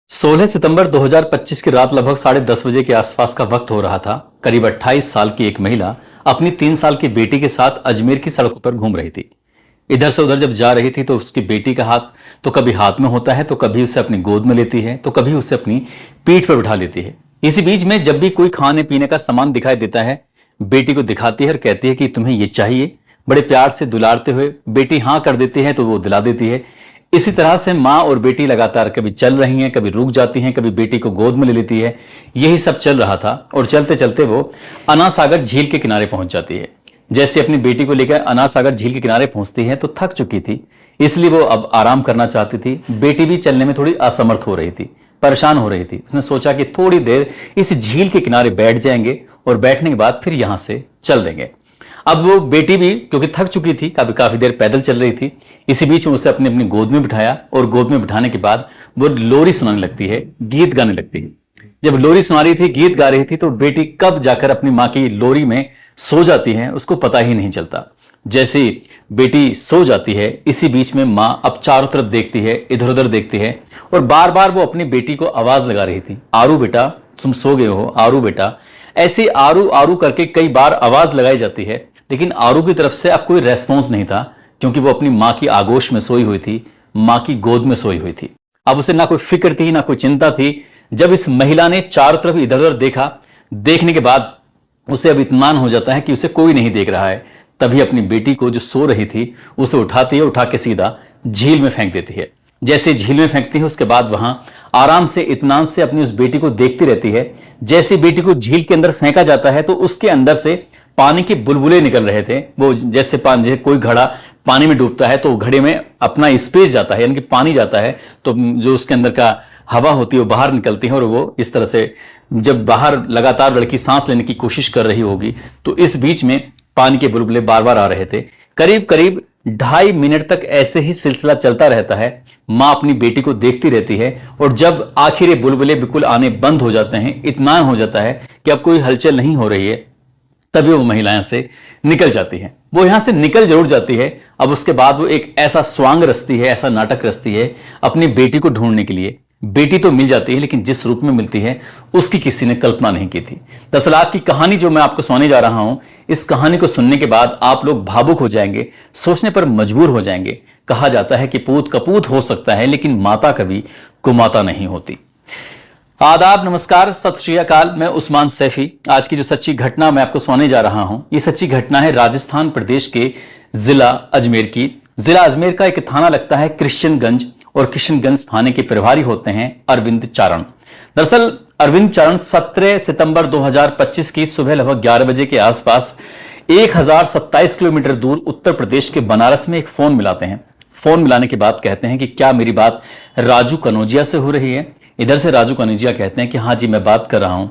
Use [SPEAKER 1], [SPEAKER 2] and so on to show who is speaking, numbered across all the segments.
[SPEAKER 1] 16 सितंबर 2025 की रात लगभग 10:30 बजे के आसपास का वक्त हो रहा था। करीब 28 साल की एक महिला अपनी 3 साल की बेटी के साथ अजमेर की सड़कों पर घूम रही थी। इधर से उधर जब जा रही थी तो उसकी बेटी का हाथ तो कभी हाथ में होता है, तो कभी उसे अपनी गोद में लेती है, तो कभी उसे अपनी पीठ पर बिठा लेती है। इसी बीच में जब भी कोई खाने पीने का सामान दिखाई देता है, बेटी को दिखाती है और कहती है कि तुम्हें ये चाहिए। बड़े प्यार से दुलारते हुए बेटी हाँ कर देती है तो वो दिला देती है। इसी तरह से माँ और बेटी लगातार कभी चल रही हैं, कभी रुक जाती हैं, कभी बेटी को गोद में ले लेती है। यही सब चल रहा था और चलते चलते वो अना सागर झील के किनारे पहुंच जाती है। जैसे अपनी बेटी को लेकर अना सागर झील के किनारे पहुंचती है तो थक चुकी थी, इसलिए वो अब आराम करना चाहती थी। बेटी भी चलने में थोड़ी असमर्थ हो रही थी, परेशान हो रही थी। उसने सोचा कि थोड़ी देर इस झील के किनारे बैठ जाएंगे और बैठने के बाद फिर यहां से चल देंगे। अब वो बेटी भी क्योंकि थक चुकी थी, काफी देर पैदल चल रही थी। इसी बीच में उसे अपनी अपनी गोद में बिठाया और गोद में बिठाने के बाद वो लोरी सुनाने लगती है, गीत गाने लगती है। जब लोरी सुना रही थी, गीत गा रही थी, तो बेटी कब जाकर अपनी माँ की लोरी में सो जाती है उसको पता ही नहीं चलता। जैसे बेटी सो जाती है, इसी बीच में माँ अब चारों तरफ देखती है, इधर उधर देखती है और बार बार वो अपनी बेटी को आवाज लगा रही थी, आरू बेटा तुम सो गए हो, आरू बेटा। ऐसे आरू आरू करके कई बार आवाज लगाई जाती है, लेकिन आरू की तरफ से अब कोई रेस्पॉन्स नहीं था, क्योंकि वो अपनी मां की आगोश में सोई हुई थी, मां की गोद में सोई हुई थी। अब उसे ना कोई फिक्र थी, ना कोई चिंता थी। जब इस महिला ने चारों तरफ इधर उधर देखा, देखने के बाद उसे अब इत्मीनान हो जाता है कि उसे कोई नहीं देख रहा है। तभी अपनी बेटी को जो सो रही थी उसे उठाती है, उठा के सीधा झील में फेंक देती है। जैसे झील में फेंकती है, उसके बाद वहां आराम से इत्मीनान से अपनी उस बेटी को देखती रहती है। जैसे बेटी को झील के अंदर फेंका जाता है तो उसके अंदर से पानी के बुलबुले निकल रहे थे। वो जैसे कोई घड़ा पानी में डूबता है तो घड़े में अपना स्पेस जाता है, यानी कि पानी जाता है, तो जो उसके अंदर का हवा होती है वो बाहर निकलती है और वो इस तरह से जब बाहर लगातार लड़की सांस लेने की कोशिश कर रही होगी तो इस बीच में पानी के बुलबुले बार बार आ रहे थे। करीब करीब 2.5 मिनट तक ऐसे ही सिलसिला चलता रहता है। मां अपनी बेटी को देखती रहती है और जब आखिर ये बुलबुले बिल्कुल आने बंद हो जाते हैं, इत्मीनान हो जाता है कि अब कोई हलचल नहीं हो रही है, तभी वो महिला यहां से निकल जाती है। वो यहां से निकल जरूर जाती है। अब उसके बाद वो एक ऐसा स्वांग रचती है, ऐसा नाटक रचती है अपनी बेटी को ढूंढने के लिए। बेटी तो मिल जाती है, लेकिन जिस रूप में मिलती है उसकी किसी ने कल्पना नहीं की थी। दरअसल आज की कहानी जो मैं आपको सुनाने जा रहा हूं, इस कहानी को सुनने के बाद आप लोग भावुक हो जाएंगे, सोचने पर मजबूर हो जाएंगे। कहा जाता है कि पूत कपूत हो सकता है, लेकिन माता कभी कुमाता नहीं होती। आदाब, नमस्कार, सत श्री अकाल। मैं उस्मान सैफी। आज की जो सच्ची घटना मैं आपको सुनाने जा रहा हूं, ये सच्ची घटना है राजस्थान प्रदेश के जिला अजमेर की। जिला अजमेर का एक थाना लगता है कृष्णगंज, और कृष्णगंज थाने के प्रभारी होते हैं अरविंद चारण। दरअसल अरविंद चारण 17 सितंबर 2025 की सुबह लगभग 11 बजे के आसपास 1027 किलोमीटर दूर उत्तर प्रदेश के बनारस में एक फोन मिलाते हैं। फोन मिलाने के बाद कहते हैं कि क्या मेरी बात राजू कनौजिया से हो रही है। इधर से राजू कनौजिया कहते हैं कि हाँ जी मैं बात कर रहा हूं।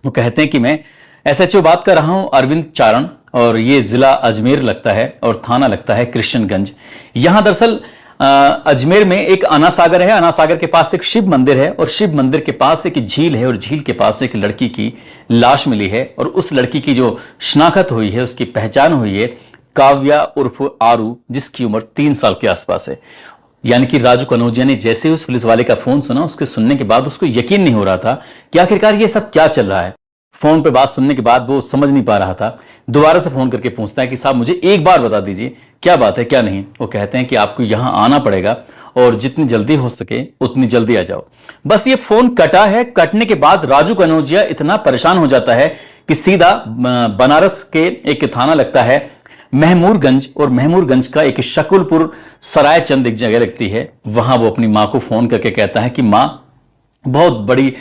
[SPEAKER 1] वो कहते हैं कि मैं एसएचओ बात कर रहा हूं अरविंद चारण, और ये जिला अजमेर लगता है और थाना लगता है कृष्णगंज। यहां दरअसल अजमेर में एक अना सागर है। अना सागर के पास एक शिव मंदिर है और शिव मंदिर के पास एक झील है और झील के पास एक लड़की की लाश मिली है। और उस लड़की की जो शनाख्त हुई है, उसकी पहचान हुई है काव्या उर्फ आरू, जिसकी उम्र 3 साल के आसपास है। यानी कि राजू कनौजिया ने जैसे उस पुलिस वाले का फोन सुना, उसके सुनने के बाद उसको यकीन नहीं हो रहा था कि आखिरकार ये सब क्या चल रहा है। फोन पे बात सुनने के बाद वो समझ नहीं पा रहा था। दोबारा से फोन करके पूछता है कि साहब मुझे एक बार बता दीजिए क्या बात है क्या नहीं। वो कहते हैं कि आपको यहां आना पड़ेगा और जितनी जल्दी हो सके उतनी जल्दी आ जाओ। बस ये फोन कटा है। कटने के बाद राजू कनौजिया इतना परेशान हो जाता है कि सीधा बनारस के एक थाना लगता है महमूरगंज, और महमूरगंज का एक शकुलपुर सराय चंद एक जगह लगती है। वहां वो अपनी मां को फोन करके कहता है कि मां बहुत बड़ी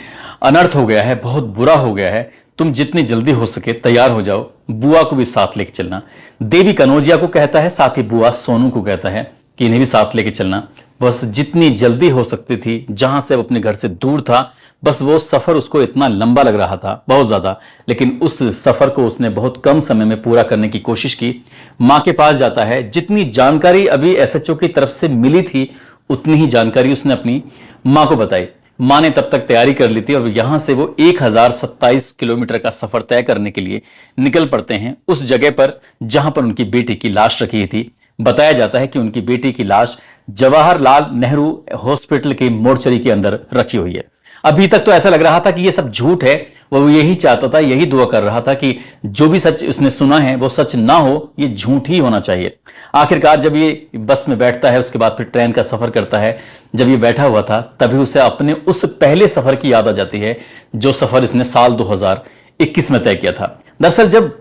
[SPEAKER 1] अनर्थ हो गया है, बहुत बुरा हो गया है, तुम जितनी जल्दी हो सके तैयार हो जाओ, बुआ को भी साथ लेके चलना। देवी कनौजिया को कहता है, साथ ही बुआ सोनू को कहता है कि इन्हें भी साथ लेके चलना। बस जितनी जल्दी हो सकती थी, जहां से अब अपने घर से दूर था, बस वो सफर उसको इतना लंबा लग रहा था, बहुत ज्यादा, लेकिन उस सफर को उसने बहुत कम समय में पूरा करने की कोशिश की। मां के पास जाता है। जितनी जानकारी अभी एसएचओ की तरफ से मिली थी उतनी ही जानकारी उसने अपनी मां को बताई। मां ने तब तक तैयारी कर ली थी और यहां से वो 1027 किलोमीटर का सफर तय करने के लिए निकल पड़ते हैं उस जगह पर जहां पर उनकी बेटी की लाश रखी थी। बताया जाता है कि उनकी बेटी की लाश जवाहरलाल नेहरू हॉस्पिटल के मोर्चरी के अंदर रखी हुई है। अभी तक तो ऐसा लग रहा था कि ये सब झूठ है, वो यही चाहता था, यही दुआ कर रहा था कि जो भी सच उसने सुना है वो सच ना हो, ये झूठ ही होना चाहिए। आखिरकार जब ये बस में बैठता है, उसके बाद फिर ट्रेन का सफर करता है, जब ये बैठा हुआ था तभी उसे अपने उस पहले सफर की याद आ जाती है जो सफर इसने साल 2021 में तय किया था। दरअसल जब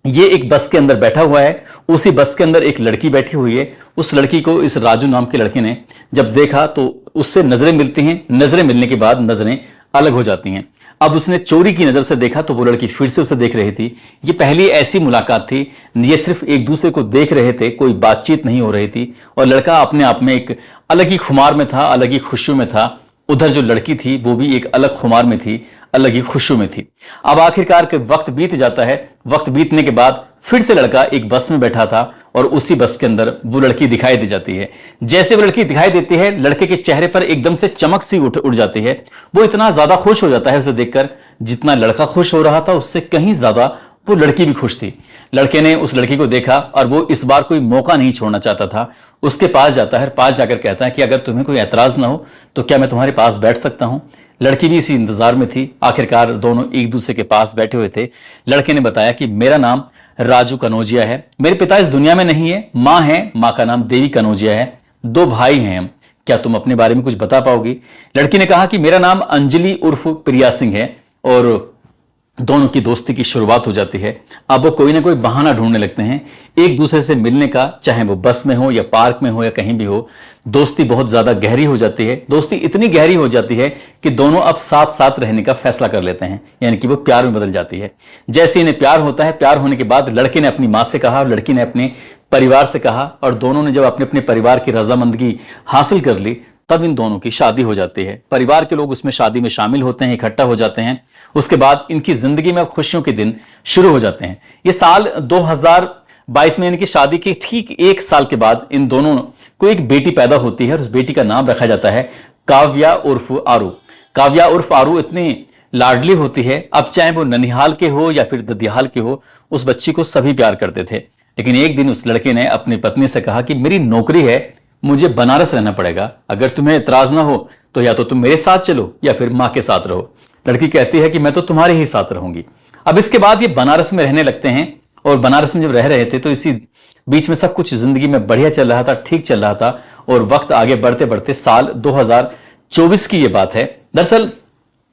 [SPEAKER 1] ये एक बस के अंदर बैठा हुआ है, उसी बस के अंदर एक लड़की बैठी हुई है। उस लड़की को इस राजू नाम के लड़के ने जब देखा तो उससे नजरें मिलती हैं। नजरें मिलने के बाद नजरें अलग हो जाती हैं। अब उसने चोरी की नजर से देखा तो वो लड़की फिर से उसे देख रही थी। ये पहली ऐसी मुलाकात थी, ये सिर्फ एक दूसरे को देख रहे थे, कोई बातचीत नहीं हो रही थी। और लड़का अपने आप में एक अलग ही खुमार में था, अलग ही खुशियों में था। उधर जो लड़की थी वो भी एक अलग खुमार में थी, अलग ही खुशियों में थी। अब आखिरकार के वक्त बीत जाता है। वक्त बीतने के बाद फिर से लड़का एक बस में बैठा था और उसी बस के अंदर वो लड़की दिखाई दे जाती है। जैसे वो लड़की दिखाई देती है, लड़के के चेहरे पर एकदम से चमक सी उठ जाती है। वो इतना ज्यादा खुश हो जाता है उसे देखकर, जितना लड़का खुश हो रहा था उससे कहीं ज्यादा वो लड़की भी खुश थी। लड़के ने उस लड़की को देखा और वो इस बार कोई मौका नहीं छोड़ना चाहता था। उसके पास जाता है, पास जाकर कहता है कि अगर तुम्हें कोई ऐतराज ना हो तो क्या मैं तुम्हारे पास बैठ सकता हूं। लड़की भी इसी इंतजार में थी। आखिरकार दोनों एक दूसरे के पास बैठे हुए थे। लड़के ने बताया कि मेरा नाम राजू कनौजिया है, मेरे पिता इस दुनिया में नहीं है, मां है, मां का नाम देवी कनौजिया है, 2 भाई हैं हम। क्या तुम अपने बारे में कुछ बता पाओगी? लड़की ने कहा कि मेरा नाम अंजलि उर्फ प्रिया सिंह है। और दोनों की दोस्ती की शुरुआत हो जाती है। अब वो कोई ना कोई बहाना ढूंढने लगते हैं एक दूसरे से मिलने का, चाहे वो बस में हो या पार्क में हो या कहीं भी हो। दोस्ती बहुत ज्यादा गहरी हो जाती है। दोस्ती इतनी गहरी हो जाती है कि दोनों अब साथ साथ रहने का फैसला कर लेते हैं, यानी कि वो प्यार में बदल जाती है। जैसे इन्हें प्यार होता है, प्यार होने के बाद लड़के ने अपनी मां से कहा, लड़की ने अपने परिवार से कहा, और दोनों ने जब अपने अपने परिवार की रजामंदगी हासिल कर ली तब इन दोनों की शादी हो जाती है। परिवार के लोग उसमें शादी में शामिल होते हैं, इकट्ठा हो जाते हैं। उसके बाद इनकी जिंदगी में अब खुशियों के दिन शुरू हो जाते हैं। ये साल 2022 में इनकी शादी के ठीक 1 साल के बाद इन दोनों को एक बेटी पैदा होती है और उस बेटी का नाम रखा जाता है काव्या उर्फ आरू। काव्या उर्फ आरू इतनी लाडली होती है, अब चाहे वो ननिहाल के हो या फिर ददियाल के हो, उस बच्ची को सभी प्यार करते थे। लेकिन एक दिन उस लड़के ने अपनी पत्नी से कहा कि मेरी नौकरी है, मुझे बनारस रहना पड़ेगा, अगर तुम्हें इतराज ना हो तो या तो तुम मेरे साथ चलो या फिर मां के साथ रहो। लड़की कहती है कि मैं तो तुम्हारे ही साथ रहूंगी। अब इसके बाद ये बनारस में रहने लगते हैं और बनारस में जब रह रहे थे तो इसी बीच में सब कुछ जिंदगी में बढ़िया चल रहा था, ठीक चल रहा था। और वक्त आगे बढ़ते बढ़ते साल 2024 की ये बात है। दरअसल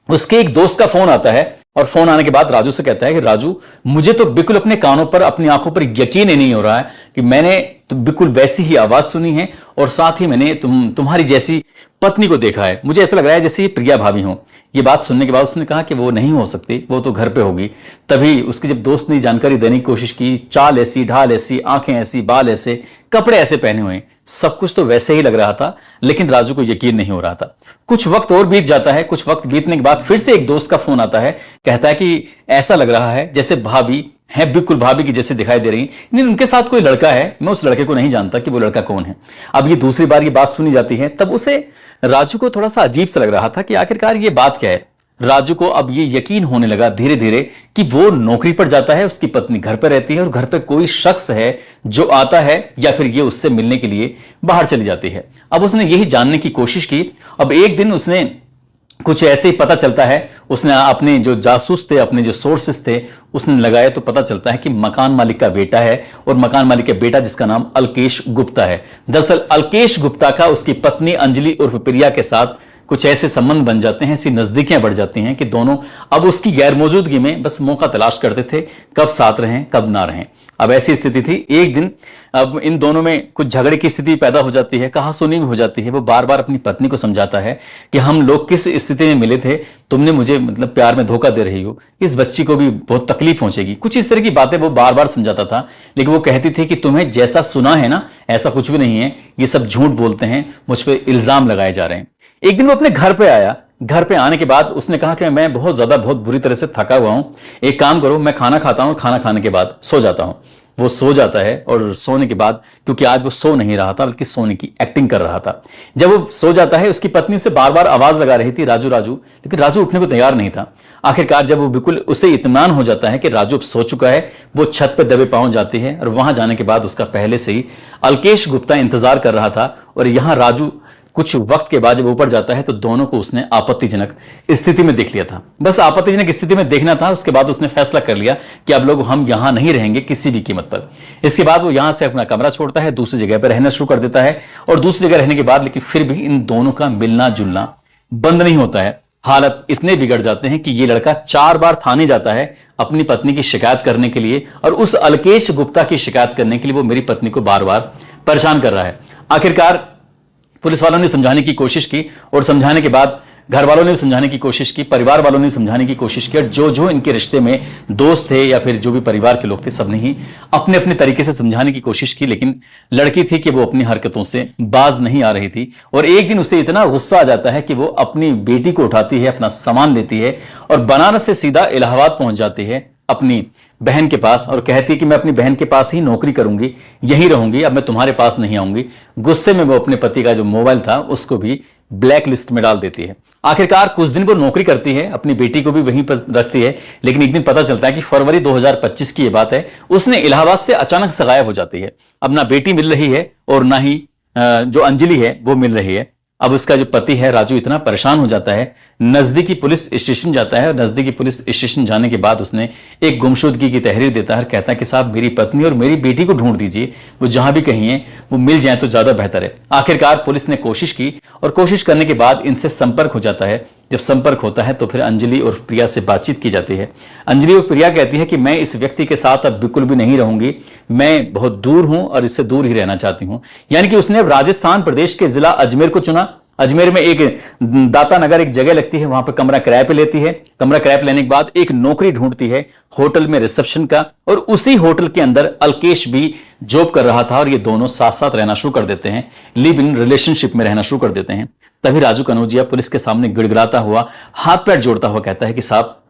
[SPEAKER 1] उसके एक दोस्त का फोन आता है और फोन आने के बाद राजू से कहता है कि राजू, मुझे तो बिल्कुल अपने कानों पर, अपनी आंखों पर यकीन ही नहीं हो रहा है कि मैंने तो बिल्कुल वैसी ही आवाज सुनी है और साथ ही मैंने तुम्हारी जैसी पत्नी को देखा है। मुझे ऐसा लग रहा है जैसे ये प्रिया भाभी हो। ये बात सुनने के बाद उसने कहा कि वो नहीं हो सकती, वो तो घर पे होगी। तभी उसके जब दोस्त ने जानकारी देने की कोशिश की, चाल ऐसी, ढाल ऐसी, आंखें ऐसी, बाल ऐसे, कपड़े ऐसे पहने हुए, सब कुछ तो वैसे ही लग रहा था, लेकिन राजू को यकीन नहीं हो रहा था। कुछ वक्त और बीत जाता है। कुछ वक्त बीतने के बाद फिर से एक दोस्त का फोन आता है, कहता है कि ऐसा लग रहा है जैसे भाभी है, बिल्कुल भाभी की जैसे दिखाई दे रही, लेकिन उनके साथ कोई लड़का है, मैं उस लड़के को नहीं जानता कि वो लड़का कौन है। अब ये दूसरी बार ये बात सुनी जाती है, तब उसे, राजू को थोड़ा सा अजीब सा लग रहा था कि आखिरकार ये बात क्या है। राजू को अब ये यकीन होने लगा धीरे धीरे कि वो नौकरी पर जाता है, उसकी पत्नी घर पर रहती है और घर पर कोई शख्स है जो आता है या फिर ये उससे मिलने के लिए बाहर चली जाती है। अब उसने यही जानने की कोशिश की। अब एक दिन उसने कुछ ऐसे ही पता चलता है, उसने अपने जो जासूस थे, अपने जो सोर्सेस थे, उसने लगाया तो पता चलता है कि मकान मालिक का बेटा है और मकान मालिक का बेटा जिसका नाम अलकेश गुप्ता है। दरअसल अलकेश गुप्ता का उसकी पत्नी अंजलि उर्फ प्रिया के साथ कुछ ऐसे संबंध बन जाते हैं, ऐसी नजदीकियां बढ़ जाती हैं कि दोनों अब उसकी गैर मौजूदगी में बस मौका तलाश करते थे, कब साथ रहें कब ना रहें। अब ऐसी स्थिति थी। एक दिन अब इन दोनों में कुछ झगड़े की स्थिति पैदा हो जाती है, कहासुनी भी हो जाती है। वो बार बार अपनी पत्नी को समझाता है कि हम लोग किस स्थिति में मिले थे, तुमने मुझे मतलब प्यार में धोखा दे रही हो, इस बच्ची को भी बहुत तकलीफ पहुंचेगी। कुछ इस तरह की बातें वो बार बार समझाता था, लेकिन वो कहती थी कि तुम्हें जैसा सुना है ना, ऐसा कुछ भी नहीं है, ये सब झूठ बोलते हैं, मुझ पर इल्जाम लगाए जा रहे हैं। एक दिन वो अपने घर पे आया। घर पे आने के बाद उसने कहा कि मैं बहुत बुरी तरह से थका हुआ हूं, एक काम करो, मैं खाना खाता हूं, खाना खाने के बाद सो जाता हूं। वो सो जाता है और सोने के बाद, क्योंकि आज वो सो नहीं रहा था बल्कि सोने की एक्टिंग कर रहा था, जब वो सो जाता है उसकी पत्नी उसे बार बार आवाज लगा रही थी, राजू राजू, लेकिन राजू उठने को तैयार नहीं था। आखिरकार जब वो बिल्कुल उसे इत्मीनान हो जाता है कि राजू अब सो चुका है, वो छत पर दबे पांव जाती है और वहां जाने के बाद उसका पहले से ही अल्केश गुप्ता इंतजार कर रहा था। और यहां राजू कुछ वक्त के बाद जब ऊपर जाता है तो दोनों को उसने आपत्तिजनक स्थिति में देख लिया था। बस आपत्तिजनक स्थिति में देखना था, उसके बाद उसने फैसला कर लिया कि अब लोग हम यहां नहीं रहेंगे किसी भी कीमत पर। इसके बाद वो यहां से अपना कमरा छोड़ता है, दूसरी जगह पर रहना शुरू कर देता है। और दूसरी जगह रहने के बाद लेकिन फिर भी इन दोनों का मिलना जुलना बंद नहीं होता है। हालत इतने बिगड़ जाते हैं कि ये लड़का 4 बार थाने जाता है अपनी पत्नी की शिकायत करने के लिए, और उस अल्केश गुप्ता की शिकायत करने के लिए वो मेरी पत्नी को बार बार परेशान कर रहा है। आखिरकार पुलिस वालों ने समझाने की कोशिश की और समझाने के बाद घर वालों ने भी समझाने की कोशिश की, परिवार वालों ने समझाने की कोशिश की, और जो जो इनके रिश्ते में दोस्त थे या फिर जो भी परिवार के लोग थे सबने ही अपने अपने तरीके से समझाने की कोशिश की। लेकिन लड़की थी कि वो अपनी हरकतों से बाज नहीं आ रही थी। और एक दिन उसे इतना गुस्सा आ जाता है कि वो अपनी बेटी को उठाती है, अपना सामान लेती है और बनारस से सीधा इलाहाबाद पहुंच जाती है अपनी बहन के पास, और कहती है कि मैं अपनी बहन के पास ही नौकरी करूंगी, यहीं रहूंगी, अब मैं तुम्हारे पास नहीं आऊंगी। गुस्से में वो अपने पति का जो मोबाइल था उसको भी ब्लैक लिस्ट में डाल देती है। आखिरकार कुछ दिन वो नौकरी करती है, अपनी बेटी को भी वहीं पर रखती है। लेकिन एक दिन पता चलता है कि फरवरी 2025 की ये बात है, उसने इलाहाबाद से अचानक से गायब हो जाती है। अब ना बेटी मिल रही है और ना ही जो अंजलि है वो मिल रही है। अब उसका जो पति है राजू इतना परेशान हो जाता है, नजदीकी पुलिस स्टेशन जाता है। नजदीकी पुलिस स्टेशन जाने के बाद उसने एक गुमशुदगी की तहरीर देता है, कहता है कि साहब मेरी पत्नी और मेरी बेटी को ढूंढ दीजिए, वो जहां भी कहीं है वो मिल जाए तो ज्यादा बेहतर है। आखिरकार पुलिस ने कोशिश की और कोशिश करने के बाद इनसे संपर्क हो जाता है। जब संपर्क होता है तो फिर अंजलि और प्रिया से बातचीत की जाती है। अंजलि और प्रिया कहती है कि मैं इस व्यक्ति के साथ अब बिल्कुल भी नहीं रहूंगी, मैं बहुत दूर हूं और इससे दूर ही रहना चाहती हूं। यानी कि उसने अब राजस्थान प्रदेश के जिला अजमेर को चुना। अजमेर में एक दाता नगर एक जगह लगती है, वहां पर कमरा किराए पे लेती है। कमरा किराए पे लेने के बाद एक नौकरी ढूंढती है होटल में रिसेप्शन का, और उसी होटल के अंदर अल्केश भी जॉब कर रहा था और ये दोनों साथ साथ रहना शुरू कर देते हैं, लिव इन रिलेशनशिप में रहना शुरू कर देते हैं। तभी राजू कनौजिया पुलिस के सामने गिड़गिड़ाता हुआ, हाथ पैर जोड़ता हुआ कहता है कि साहब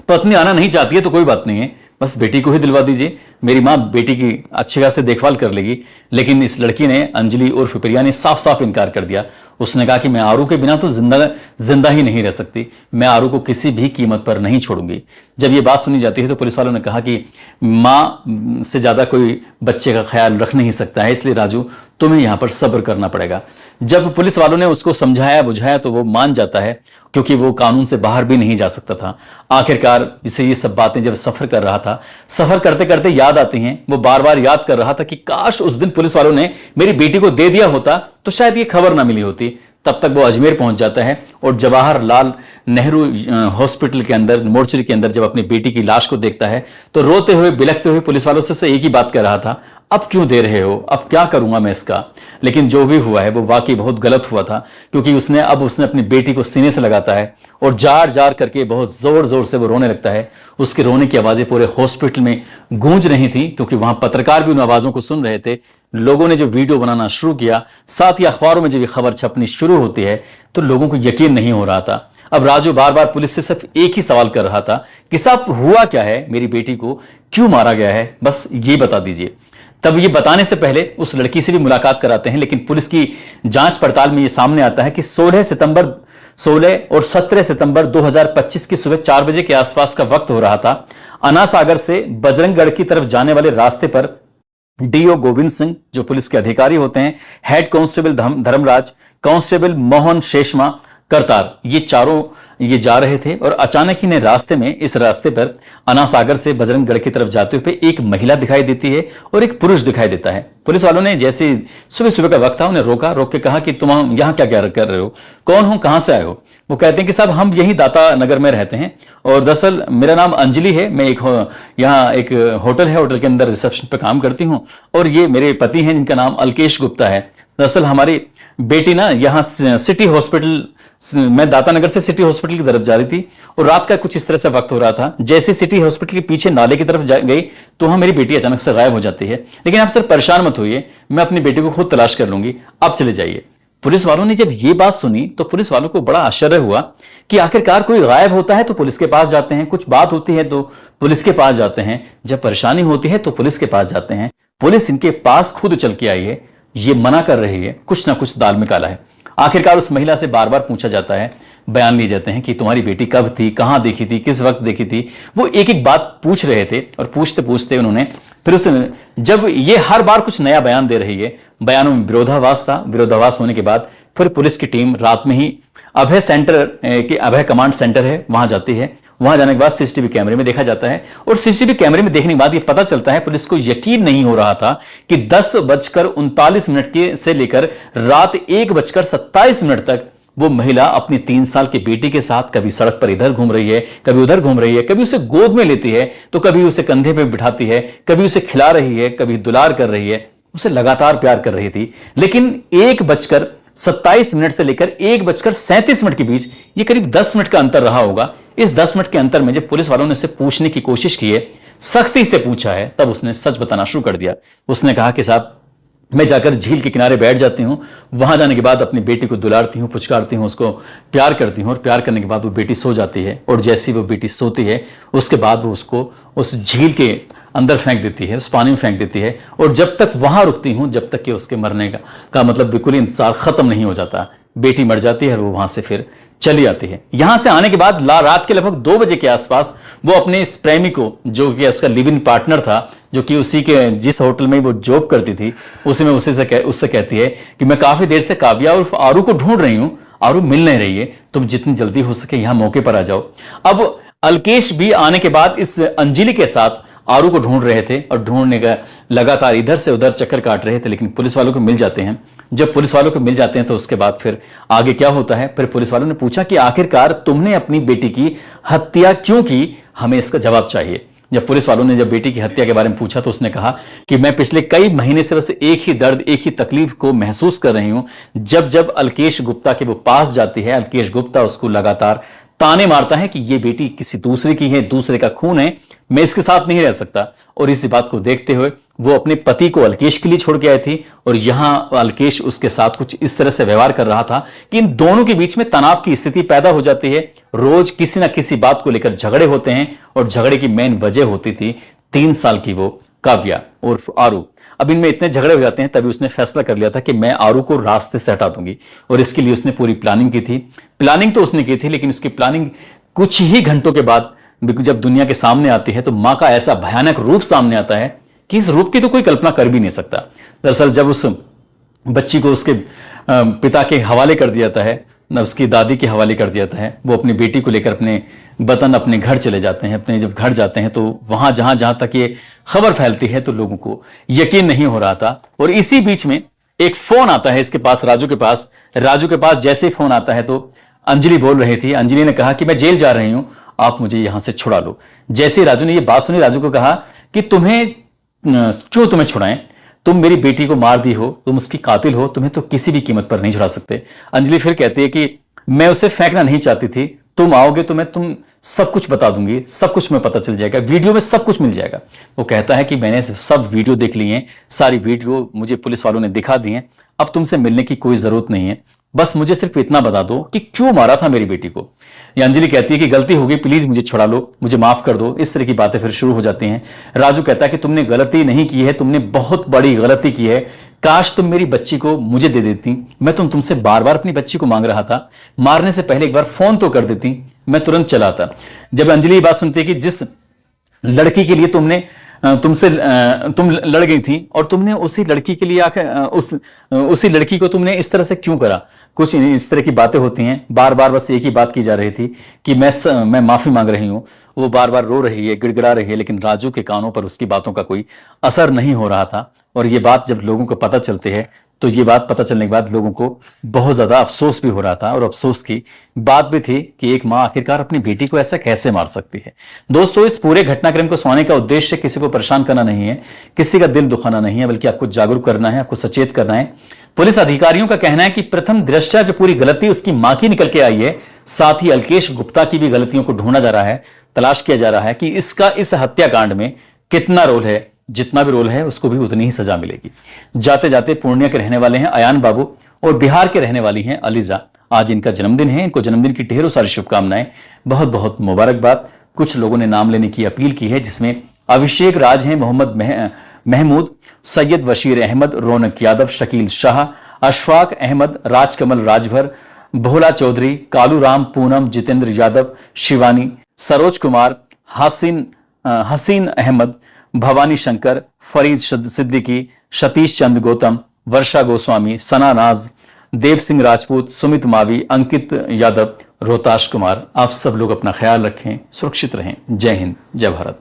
[SPEAKER 1] पत्नी आना नहीं चाहती है तो कोई बात नहीं है, बस बेटी को ही दिलवा दीजिए, मेरी मां बेटी की अच्छे खासे देखभाल कर लेगी। लेकिन इस लड़की ने, अंजलि उर्फ प्रिया ने, साफ साफ इनकार कर दिया। उसने कहा कि मैं आरू के बिना तो जिंदा ही नहीं रह सकती, मैं आरू को किसी भी कीमत पर नहीं छोड़ूंगी। जब ये बात सुनी जाती है तो पुलिस वालों ने कहा कि मां से ज्यादा कोई बच्चे का ख्याल रख नहीं सकता है, इसलिए राजू तुम्हें यहां पर सब्र करना पड़ेगा। जब पुलिस वालों ने उसको समझाया बुझाया तो वो मान जाता है, क्योंकि वो कानून से बाहर भी नहीं जा सकता था। आखिरकार इसे ये सब बातें जब सफर कर रहा था, सफर करते करते याद आती हैं, वो बार बार याद कर रहा था कि काश उस दिन पुलिस वालों ने मेरी बेटी को दे दिया होता तो शायद ये खबर ना मिली होती। तब तक वो अजमेर पहुंच जाता है और जवाहरलाल नेहरू हॉस्पिटल के अंदर, मोर्चरी के अंदर जब अपनी बेटी की लाश को देखता है तो रोते हुए बिलखते हुए पुलिस वालों से एक ही बात कह रहा था, अब क्यों दे रहे हो, अब क्या करूंगा मैं इसका। लेकिन जो भी हुआ है वो वाकई बहुत गलत हुआ था, क्योंकि उसने अपनी बेटी को सीने से लगाता है और जार जार करके बहुत जोर जोर से वो रोने लगता है। उसके रोने की आवाजें पूरे हॉस्पिटल में गूंज रही थी, क्योंकि वहां पत्रकार भी उन आवाजों को सुन रहे थे। लोगों ने जो वीडियो बनाना शुरू किया, साथ ही अखबारों में जब ये खबर छपनी शुरू होती है तो लोगों को यकीन नहीं हो रहा था। अब राजू बार बार पुलिस से सिर्फ एक ही सवाल कर रहा था कि साहब हुआ क्या है, मेरी बेटी को क्यों मारा गया है, बस ये बता दीजिए। तब ये बताने से पहले उस लड़की से भी मुलाकात कराते हैं, लेकिन पुलिस की जांच पड़ताल में ये सामने आता है कि 16 और 17 सितंबर 2025 की सुबह 4 बजे के आसपास का वक्त हो रहा था। अन्ना सागर से बजरंगगढ़ की तरफ जाने वाले रास्ते पर डीओ गोविंद सिंह, जो पुलिस के अधिकारी होते हैं, head constable Dharmraj, constable Mohan Sheshma Kartar, ये चारों ये जा रहे थे। और अचानक ही ने रास्ते में, इस रास्ते पर अन्ना सागर से बजरंगगढ़ की तरफ जाते हुए एक महिला दिखाई देती है और एक पुरुष दिखाई देता है। पुलिस वालों ने जैसे सुबह सुबह का वक्त था उन्हें रोक के कहा कि तुम यहाँ क्या क्या कर रहे हो, कौन हो, कहां से आए हो। वो कहते हैं कि साहब हम यही दाता नगर में रहते हैं और दरअसल मेरा नाम अंजलि है, मैं यहाँ एक होटल है, होटल के अंदर रिसेप्शन पे काम करती हूँ, और ये मेरे पति हैं जिनका नाम अल्केश गुप्ता है। दरअसल हमारी बेटी ना यहाँ सिटी हॉस्पिटल, मैं दाता नगर से सिटी हॉस्पिटल की तरफ जा रही थी और रात का कुछ इस तरह से वक्त हो रहा था। जैसे सिटी हॉस्पिटल के पीछे नाले की तरफ गई तो वहां मेरी बेटी अचानक से गायब हो जाती है। लेकिन आप सर परेशान मत होइए, मैं अपनी बेटी को खुद तलाश कर लूंगी, आप चले जाइए। पुलिस वालों ने जब ये बात सुनी तो पुलिस वालों को बड़ा आश्चर्य हुआ कि आखिरकार कोई गायब होता है तो पुलिस के पास जाते हैं, कुछ बात होती है तो पुलिस के पास जाते हैं, जब परेशानी होती है तो पुलिस के पास जाते हैं। पुलिस इनके पास खुद चल के आई है, ये मना कर रही है, कुछ ना कुछ दाल में काला है। आखिरकार उस महिला से बार बार पूछा जाता है, बयान लिए जाते हैं कि तुम्हारी बेटी कब थी, कहां देखी थी, किस वक्त देखी थी। वो एक एक बात पूछ रहे थे और पूछते पूछते उन्होंने फिर उसने जब ये हर बार कुछ नया बयान दे रही है, बयानों में विरोधाभास था। विरोधाभास होने के बाद फिर पुलिस की टीम रात में ही अभय सेंटर के अभय कमांड सेंटर है वहां जाती है। वहां जाने के बाद सीसीटीवी कैमरे में देखा जाता है और सीसीटीवी कैमरे में देखने के बाद यह पता चलता है, पुलिस को यकीन नहीं हो रहा था कि 10:39 के से लेकर रात 1:27 तक वो महिला अपनी 3 साल की बेटी के साथ कभी सड़क पर इधर घूम रही है, कभी उधर घूम रही है, कभी उसे गोद में लेती है तो कभी उसे कंधे पे बिठाती है, कभी उसे खिला रही है, कभी दुलार कर रही है, उसे लगातार प्यार कर रही थी। लेकिन 1:27 से लेकर 1:37 के बीच ये करीब 10 मिनट का अंतर रहा होगा। इस 10 मिनट के अंतर में जब पुलिस वालों ने इसे पूछने की कोशिश की है, सख्ती से पूछा है, तब उसने सच बताना शुरू कर दिया। उसने कहा कि साहब, मैं जाकर झील के किनारे बैठ जाती हूं, वहां जाने के बाद अपनी बेटी को दुलारती हूं, पुचकारती हूं, उसको प्यार करती हूं और प्यार करने के बाद वो बेटी सो जाती है और जैसी वो बेटी सोती है उसके बाद वो उसको उस झील के अंदर फेंक देती है, उस पानी में फेंक देती है और जब तक वहां रुकती हूं जब तक कि उसके मरने का मतलब बिल्कुल इंतजार खत्म नहीं हो जाता। बेटी मर जाती है और वो वहां से फिर चली आती है। यहां से आने के बाद रात के लगभग 2 बजे के आसपास वो अपने इस प्रेमी को, जो कि उसका लिव इन पार्टनर था, जो कि उसी के जिस होटल में वो जॉब करती थी, उसी में उससे कहती है कि मैं काफी देर से काव्या और आरू को ढूंढ रही हूं, आरू मिल नहीं रही है, तुम जितनी जल्दी हो सके यहां मौके पर आ जाओ। अब अल्केश भी आने के बाद इस अंजलि के साथ आरू को ढूंढ रहे थे और ढूंढने का लगातार इधर से उधर चक्कर काट रहे थे, लेकिन पुलिस वालों को मिल जाते हैं। जब पुलिस वालों को मिल जाते हैं तो उसके बाद फिर आगे क्या होता है, फिर पुलिस वालों ने पूछा कि आखिरकार तुमने अपनी बेटी की हत्या क्यों की, हमें इसका जवाब चाहिए। जब पुलिस वालों ने जब बेटी की हत्या के बारे में पूछा तो उसने कहा कि मैं पिछले कई महीने से बस एक ही दर्द, एक ही तकलीफ को महसूस कर रही हूं। जब जब अल्केश गुप्ता के वो पास जाती है, अल्केश गुप्ता उसको लगातार ताने मारता है कि ये बेटी किसी दूसरे की है, दूसरे का खून है, मैं इसके साथ नहीं रह सकता। और इसी बात को देखते हुए वो अपने पति को अल्केश के लिए छोड़ के आई थी और यहां अल्केश उसके साथ कुछ इस तरह से व्यवहार कर रहा था कि इन दोनों के बीच में तनाव की स्थिति पैदा हो जाती है। रोज किसी ना किसी बात को लेकर झगड़े होते हैं और झगड़े की मेन वजह होती थी 3 साल की वो काव्या उर्फ आरू। अब इनमें इतने झगड़े हो जाते हैं, तभी उसने फैसला कर लिया था कि मैं आरू को रास्ते से हटा दूंगी और इसके लिए उसने पूरी प्लानिंग की थी। प्लानिंग तो उसने की थी, लेकिन उसकी प्लानिंग कुछ ही घंटों के बाद जब दुनिया के सामने आती है तो मां का ऐसा भयानक रूप सामने आता है कि इस रूप की तो कोई कल्पना कर भी नहीं सकता। दरअसल जब उस बच्ची को उसके पिता के हवाले कर दिया जाता है, उसकी दादी के हवाले कर दिया जाता है, वो अपनी बेटी को लेकर अपने वतन, अपने घर चले जाते हैं। अपने जब घर जाते हैं तो वहां जहां जहां तक ये खबर फैलती है तो लोगों को यकीन नहीं हो रहा था। और इसी बीच में एक फोन आता है इसके पास, राजू के पास। राजू के पास जैसे ही फोन आता है तो अंजलि बोल रही थी। अंजलि ने कहा कि मैं जेल जा रही हूं, आप मुझे यहां से छुड़ा लो। जैसे ही राजू ने यह बात सुनी, राजू को कहा कि क्यों तुम्हें छुड़ाएं, तुम मेरी बेटी को मार दी हो, तुम उसकी कातिल हो, तुम्हें तो किसी भी कीमत पर नहीं छुड़ा सकते। अंजलि फिर कहती है कि मैं उसे फेंकना नहीं चाहती थी, तुम आओगे तो मैं तुम सब कुछ बता दूंगी, सब कुछ में पता चल जाएगा, वीडियो में सब कुछ मिल जाएगा। वो कहता है कि मैंने सब वीडियो देख ली है, सारी वीडियो मुझे पुलिस वालों ने दिखा दी है, अब तुमसे मिलने की कोई जरूरत नहीं है, बस मुझे सिर्फ इतना बता दो कि क्यों मारा था मेरी बेटी को। ये अंजलि कहती है कि गलती हो गई, प्लीज मुझे छुड़ा लो, मुझे माफ कर दो। इस तरह की बातें फिर शुरू हो जाती हैं। राजू कहता है कि तुमने गलती नहीं की है, तुमने बहुत बड़ी गलती की है, काश तुम मेरी बच्ची को मुझे दे देती, मैं तुमसे बार बार अपनी बच्ची को मांग रहा था, मारने से पहले एक बार फोन तो कर देती, मैं तुरंत चला आता। जब अंजलि ये बात सुनती है कि जिस लड़की के लिए तुम लड़ गई थी और तुमने उसी लड़की के लिए आकर उसी लड़की को तुमने इस तरह से क्यों करा, कुछ इस तरह की बातें होती हैं। बार बार बस एक ही बात की जा रही थी कि मैं माफी मांग रही हूं। वो बार बार रो रही है, गिड़गिड़ा रही है, लेकिन राजू के कानों पर उसकी बातों का कोई असर नहीं हो रहा था। और ये बात जब लोगों को पता चलती है तो ये बात पता चलने के बाद लोगों को बहुत ज्यादा अफसोस भी हो रहा था और अफसोस की बात भी थी कि एक मां आखिरकार अपनी बेटी को ऐसा कैसे मार सकती है। दोस्तों, इस पूरे घटनाक्रम को सुनाने का उद्देश्य किसी को परेशान करना नहीं है, किसी का दिल दुखाना नहीं है, बल्कि आपको जागरूक करना है, आपको सचेत करना है। पुलिस अधिकारियों का कहना है कि प्रथम दृष्टया जो पूरी गलती उसकी मां की निकल के आई है, साथ ही अल्केश गुप्ता की भी गलतियों को ढूंढा जा रहा है, तलाश किया जा रहा है कि इसका इस हत्याकांड में कितना रोल है। जितना भी रोल है उसको भी उतनी ही सजा मिलेगी। जाते जाते पूर्णिया के रहने वाले हैं अयान बाबू, और बिहार के रहने वाली हैं अलीजा। आज इनका जन्मदिन है, इनको जन्मदिन की ढेरों सारी शुभकामनाएं, बहुत बहुत मुबारकबाद। कुछ लोगों ने नाम लेने की अपील की है, जिसमें अभिषेक राज हैं, मोहम्मद महमूद, सैयद बशीर अहमद, रौनक यादव, शकील शाह, अशफाक अहमद, राजकमल राजभर, भोला चौधरी, कालू राम, पूनम, जितेंद्र यादव, शिवानी, सरोज कुमार, हसीन अहमद, भवानी शंकर, फरीद सिद्दीकी, सतीश चंद गौतम, वर्षा गोस्वामी, सना नाज, देव सिंह राजपूत, सुमित मावी, अंकित यादव, रोहताश कुमार। आप सब लोग अपना ख्याल रखें, सुरक्षित रहें। जय हिंद, जय भारत।